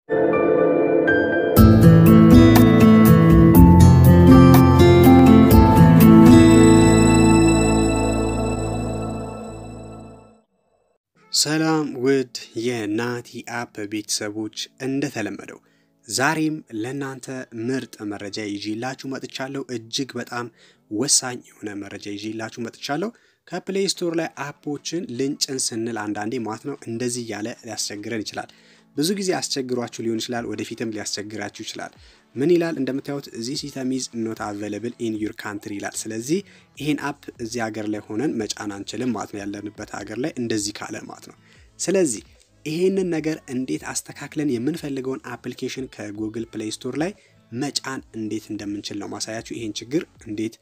ሰላም ውድ የናቲ አፕ ቤተሰቦች እንደተለመደው ዛሬም ለናንተ ምርጥ መረጃ ይዤላችሁ መጥቻለሁ እጅግ በጣም ወሳኝ የሆነ መረጃ ይዤላችሁ መጥቻለሁ ከፕለይስቶር ላይ አፖችን ልንጭን ስንል አንዳንዴ ማለት ነው እንደዚህ ያለ ሊያስቸግረን ይችላል ብዙ ጊዜ አስቸግሯችሁ ሊሆን ይችላል ወደፊትም ሊያስቸግራችሁ ይችላል ምን ይላል እንደምታዩት this item is not available in your country ይላል ስለዚህ ይሄን አፕ እዚህ ሀገር ላይ ሆነን መጫን አንችልም ማለት ነው ያለንበት ሀገር ላይ እንደዚህ ካለ ማለት ነው ስለዚህ ይሄንን ነገር እንዴት አስተካክለን የምንፈልገውን አፕሊኬሽን ከጉግል ፕሌይ ስቶር ላይ መጫን እንዴት እንደምንችል ነው ማሳያችሁ ይሄን ችግር እንዴት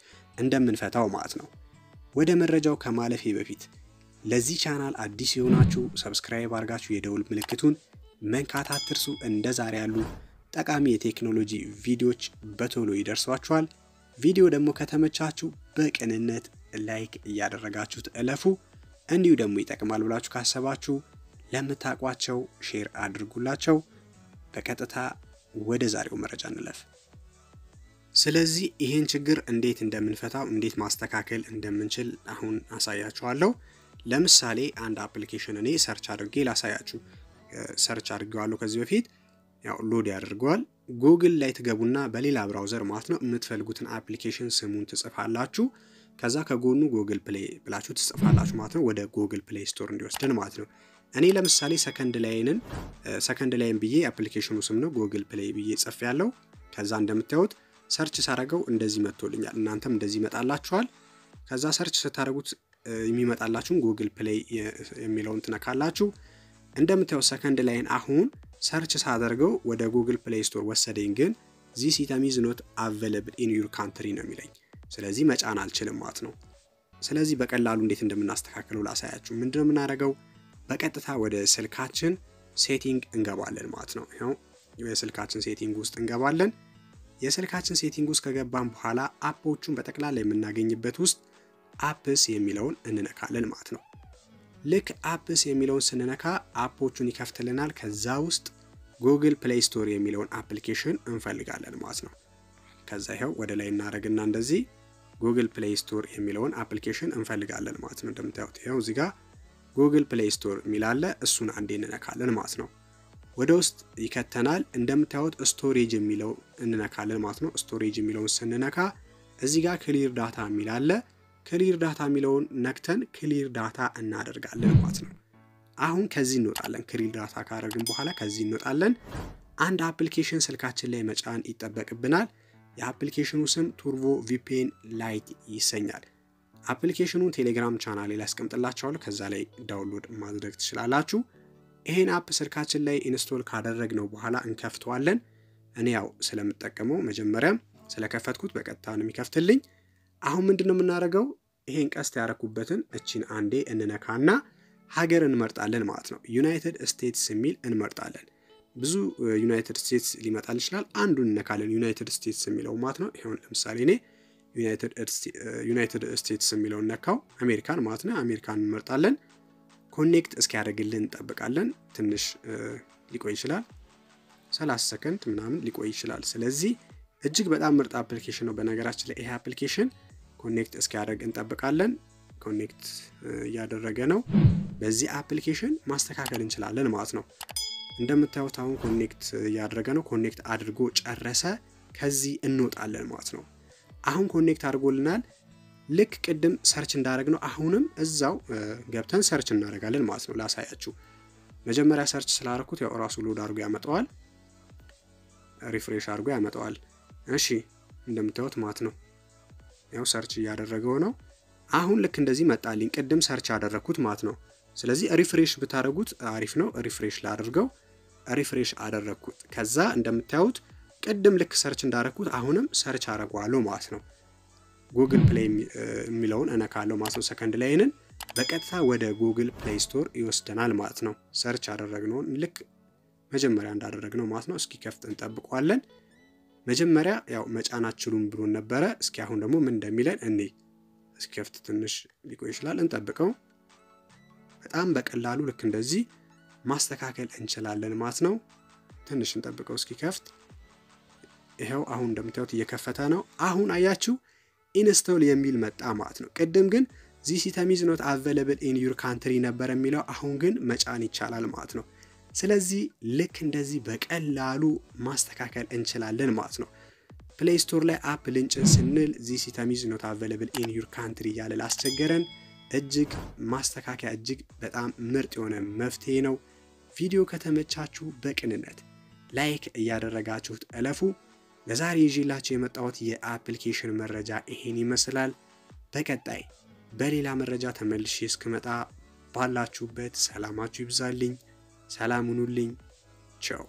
እንደምንፈታው ማለት ነው ወደ መረጃው ከማለፌ በፊት ለዚህ ቻናል አዲስ የሆናችሁ ሰብስክራይብ አድርጋችሁ የደውል ምልክቱን መንካት አትርሱ እንደዛሬ ያሉ ጠቃሚ የቴክኖሎጂ ቪዲዮዎች በቶሎ ይደርሷችኋል ቪዲዮ ደግሞ ከተመቻችሁ በቅንነት ላይክ ያደረጋችሁት እለፉ እንዲሁ ደግሞ ይጠቅማል ብላችሁ ካሰባችሁ ለምታቋቸው ሼር አድርጉላቸው በቀጥታ ወደ ዛሬው መረጃ እንለፍ ስለዚህ ይሄን ችግር እንዴት እንደምንፈታው እንዴት ማስተካከል እንደምንችል አሁን አሳያችኋለሁ ለምሳሌ አንድ አፕሊኬሽን እኔ ሰርች አድርጌ ላሳያችሁ ሰርች አድርጌዋለሁ ከዚህ በፊት ያው ሎድ ያደርጋል ጉግል ላይ ትገቡና በሌላ ብራውዘር ማለት ነው የምትፈልጉትን አፕሊኬሽን ስሙን ትጽፋላችሁ ከዛ ከጎኑ ጉግል ፕሌይ ብላችሁ ትጽፋላችሁ ማለት ነው ወደ ጉግል ፕሌይ ስቶር እንዲወስደን ማለት ነው እኔ ለምሳሌ ሰከንድ ላይን ብዬ አፕሊኬሽኑ ስም ነው ጉግል ፕሌይ ብዬ ጽፌያለሁ ከዛ እንደምታዩት ሰርች ሳረጋው እንደዚህ መጥቶልኛል እናንተም እንደዚህ ይመጣላችኋል ከዛ ሰርች ስታረጉት የሚመጣላችሁን ጉግል ፕሌይ የሚለውን ትነካላችሁ እንደምታዩት ሰከንድ ላይን አሁን ሰርች ሳደርገው ወደ ጉግል ፕሌይ ስቶር ወሰደኝ ግን this item is not available in your country ነው የሚለኝ ስለዚህ መጫን አልችልም ማለት ነው ስለዚህ በቀላሉ እንዴት እንደምናስተካክለው ላሳያችሁ ምንድነው የምናደርገው በቀጥታ ወደ ስልካችን ሴቲንግ እንገባለን ማለት ነው ይሄው የስልካችን ሴቲንግ ውስጥ እንገባለን የስልካችን ሴቲንግ ውስጥ ከገባን በኋላ አፖቹን በተከታታይ የምናገኝበት ውስጥ አፕስ የሚለውን እንነካለን ማለት ነው ልክ አፕስ የሚለውን ስንነካ አፖቹን ይከፍትልናል ከዛ ውስጥ ጉግል ፕሌይ ስቶር የሚለውን አፕሊኬሽን እንፈልጋለን ማለት ነው ከዛ ይሄው ወደ ላይ እናረግና እንደዚህ ጉግል ፕሌይ ስቶር የሚለውን አፕሊኬሽን እንፈልጋለን ማለት ነው እንደምታዩት ይሄው እዚህ ጋር ጉግል ፕሌይ ስቶር ሚላለ እሱን አንዴ እንነካለን ማለት ነው ወደ ውስጥ ይከተናል እንደምታዩት ስቶሬጅ የሚለው እንነካለን ማለት ነው ስቶሬጅ የሚለውን ስንነካ እዚህ ጋር ክሊር ዳታ ሚላለ ክሊር ዳታ ሚለውን ነክተን ክሊር ዳታ እናደርጋለን ማለት ነው አሁን ከዚህ እንወጣለን ክሊር ዳታ ካደረግን በኋላ ከዚህ እንወጣለን አንድ አፕሊኬሽን ስልካችን ላይ መጫን ይጠበቅብናል የአፕሊኬሽኑ ስም ቱርቦ ቪፒኤን ላይት ይሰኛል አፕሊኬሽኑን ቴሌግራም ቻናሌ ላይ አስቀምጥላችኋለሁ ከዛ ላይ ዳውንሎድ ማድረግ ትችላላችሁ ይሄን አፕ ስልካችን ላይ ኢንስቶል ካደረግነው በኋላ እንከፍተዋለን እኔ ያው ስለምጠቀመው መጀመሪያ ስለከፈትኩት በቀጥታ ነው የሚከፍትልኝ አሁን ምንድነው የምናደርገው ይሄን ቀስት ያረኩበትን እቺን አንዴ እንነካና ሀገር እንመርጣለን ማለት ነው ዩናይትድ ስቴትስ የሚል እንመርጣለን ብዙ ዩናይትድ ስቴትስ ሊመጣል ይችላል አንዱን እንነካለን ዩናይትድ ስቴትስ የሚለው ማለት ነው ይሄን ለምሳሌ እኔ ዩናይትድ ስቴትስ የሚለው ነካው አሜሪካን ማለት ነው አሜሪካን እንመርጣለን ኮኔክት እስኪያደርግልን እንጠብቃለን ትንሽ ሊቆይ ይችላል 30 ሰከንድ ምናምን ሊቆይ ይችላል ስለዚህ እጅግ በጣም ምርጥ አፕሊኬሽን ነው በነገራችን ላይ ይሄ አፕሊኬሽን ኮኔክት እስኪያደርግ እንጠብቃለን ኮኔክት ያደረገ ነው በዚህ አፕሊኬሽን ማስተካከል እንችላለን ማለት ነው እንደምታዩት አሁን ኮኔክት ያደረገ ነው ኮኔክት አድርጎ ጨረሰ ከዚህ እንወጣለን ማለት ነው አሁን ኮኔክት አድርጎልናል ልክ ቅድም ሰርች እንዳደረግነው አሁንም እዛው ገብተን ሰርች እናደርጋለን ማለት ነው ላሳያችሁ መጀመሪያ ሰርች ስላደረኩት ያው ራሱ ሎድ አድርጎ ያመጣዋል ሪፍሬሽ አድርጎ ያመጣዋል እሺ እንደምታዩት ማለት ነው ያው ሰርች ያደረገው ነው አሁን ልክ እንደዚህ መጣልኝ ቅድም ሰርች ያደረኩት ማለት ነው ስለዚህ ሪፍሬሽ ብታረጉት አሪፍ ነው ሪፍሬሽ ላድርገው ሪፍሬሽ አደረኩት ከዛ እንደምታዩት ቅድም ልክ ሰርች እንዳደረኩት አሁንም ሰርች አደረጋለሁ ማለት ነው ጉግል ፕሌይ የሚለውን እነካለሁ ማለት ነው ሰከንድ ላይንን በቀጥታ ወደ ጉግል ፕሌይ ስቶር ይወስደናል ማለት ነው ሰርች አደረግነው ልክ መጀመሪያ እንዳደረግነው ማለት ነው እስኪ ከፍት እንጠብቀዋለን መጀመሪያ ያው መጫናችሁን ብሎን ነበር እስኪ አሁን ደግሞ ምን እንደሚለን እኔ እስኪ ከፍት ትንሽ ሊቆይ ይችላል እንጠብቀው በጣም በቀላሉ ልክ እንደዚህ ማስተካከል እንችላለን ማለት ነው ትንሽ እንጠብቀው እስኪከፍት ይሄው አሁን እንደምታዩት እየከፈተ ነው አሁን አያችሁ ኢንስቶል የሚል መጣ ማለት ነው ቀደም ግን this item is not available in your country ነበር የሚለው አሁን ግን መጫን ይቻላል ማለት ነው ስለዚህ ልክ እንደዚህ በቀላሉ ማስተካከል እንችላለን ማለት ነው ፕለይስቶር ላይ አፕ ልንጭን ስንል this item is not available in your country ያለ ላስቸገረን እጅግ ማስተካከያ እጅግ በጣም ምርጥ የሆነ መፍትሄ ነው ቪዲዮ ከተመቻችሁ በቅንነት ላይክ እያደረጋችሁት እለፉ ለዛሬ ይዤላችሁ የመጣሁት የአፕሊኬሽን መረጃ ይሄን ይመስላል በቀጣይ በሌላ መረጃ ተመልሼ እስክመጣ ባላችሁበት ሰላማችሁ ይብዛልኝ ሰላም ሁኑልኝ ቻው